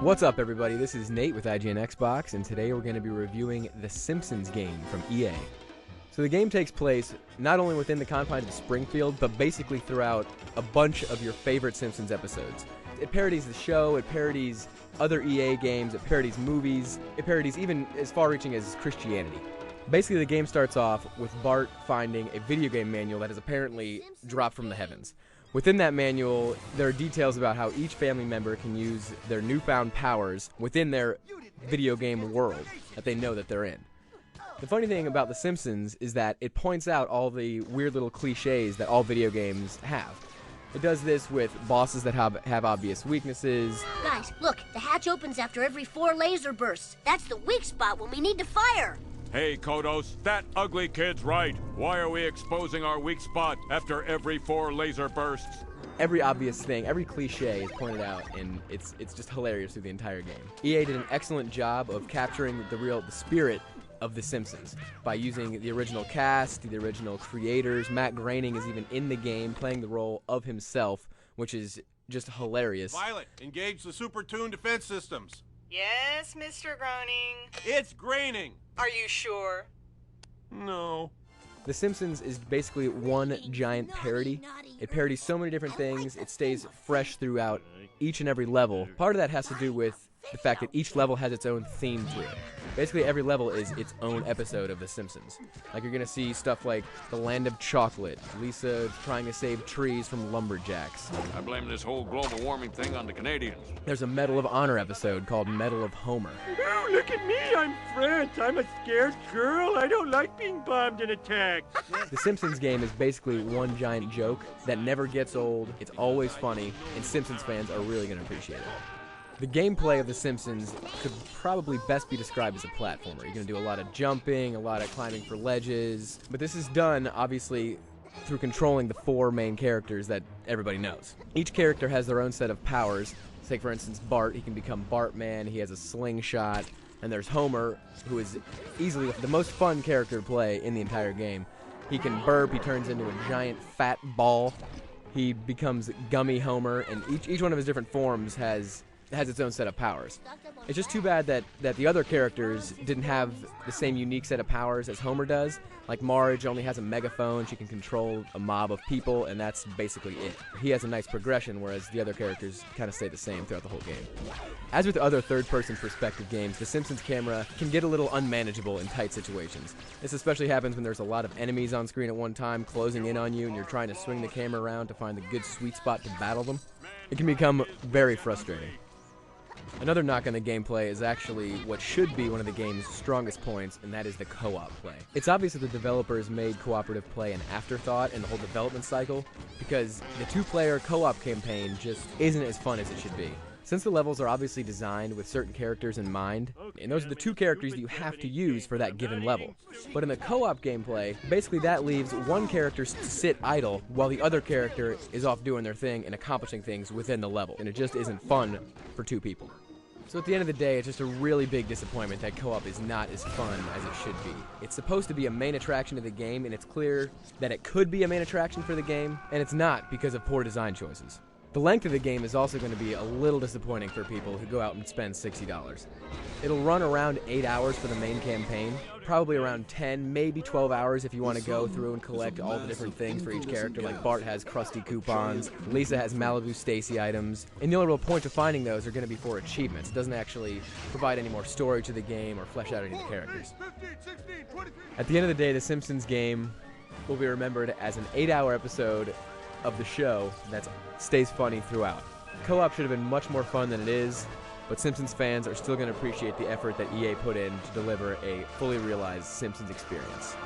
What's up, everybody? This is Nate with IGN Xbox, and today we're going to be reviewing the Simpsons game from EA. So the game takes place not only within the confines of Springfield, but basically throughout a bunch of your favorite Simpsons episodes. It parodies the show, it parodies other EA games, it parodies movies, it parodies even as far-reaching as Christianity. Basically, the game starts off with Bart finding a video game manual that is apparently dropped from the heavens. Within that manual, there are details about how each family member can use their newfound powers within their video game world that they know that they're in. The funny thing about The Simpsons is that it points out all the weird little cliches that all video games have. It does this with bosses that have obvious weaknesses. Guys, look, the hatch opens after every 4 laser bursts. That's the weak spot when we need to fire. Hey, Kodos, that ugly kid's right. Why are we exposing our weak spot after every 4 laser bursts? Every obvious thing, every cliche is pointed out, and it's just hilarious through the entire game. EA did an excellent job of capturing the spirit of The Simpsons by using the original cast, the original creators. Matt Groening is even in the game playing the role of himself, which is just hilarious. Violet, engage the Super Tune defense systems. Yes, Mr. Groening. It's graining. Are you sure? No. The Simpsons is basically one giant parody. It parodies so many different things. It stays fresh throughout each and every level. Part of that has to do with the fact that each level has its own theme to it. Basically, every level is its own episode of The Simpsons. Like, you're going to see stuff like the Land of Chocolate, Lisa trying to save trees from lumberjacks. I blame this whole global warming thing on the Canadians. There's a Medal of Honor episode called Medal of Homer. Oh, look at me, I'm French. I'm a scared girl. I don't like being bombed and attacked. The Simpsons game is basically one giant joke that never gets old. It's always funny, and Simpsons fans are really going to appreciate it. The gameplay of The Simpsons could probably best be described as a platformer. You're going to do a lot of jumping, a lot of climbing for ledges, but this is done, obviously, through controlling the 4 main characters that everybody knows. Each character has their own set of powers. Take, for instance, Bart. He can become Bartman. He has a slingshot. And there's Homer, who is easily the most fun character to play in the entire game. He can burp. He turns into a giant fat ball. He becomes Gummy Homer, and each one of his different forms has its own set of powers. It's just too bad that the other characters didn't have the same unique set of powers as Homer does. Like Marge only has a megaphone, she can control a mob of people, and that's basically it. He has a nice progression, whereas the other characters kind of stay the same throughout the whole game. As with other third-person perspective games, the Simpsons camera can get a little unmanageable in tight situations. This especially happens when there's a lot of enemies on screen at one time closing in on you, and you're trying to swing the camera around to find the good sweet spot to battle them. It can become very frustrating. Another knock on the gameplay is actually what should be one of the game's strongest points, and that is the co-op play. It's obvious that the developers made cooperative play an afterthought in the whole development cycle, because the 2-player co-op campaign just isn't as fun as it should be. Since the levels are obviously designed with certain characters in mind, and those are the 2 characters that you have to use for that given level. But in the co-op gameplay, basically that leaves one character to sit idle while the other character is off doing their thing and accomplishing things within the level, and it just isn't fun for 2 people. So at the end of the day, it's just a really big disappointment that co-op is not as fun as it should be. It's supposed to be a main attraction of the game, and it's clear that it could be a main attraction for the game, and it's not because of poor design choices. The length of the game is also going to be a little disappointing for people who go out and spend $60. It'll run around 8 hours for the main campaign, probably around 10, maybe 12 hours if you want to go through and collect all the different things for each character. Like Bart has Krusty coupons, Lisa has Malibu Stacy items, and the only real point of finding those are going to be for achievements. It doesn't actually provide any more story to the game or flesh out any of the characters. At the end of the day, the Simpsons game will be remembered as an 8-hour episode of the show that stays funny throughout. Co-op should have been much more fun than it is, but Simpsons fans are still going to appreciate the effort that EA put in to deliver a fully realized Simpsons experience.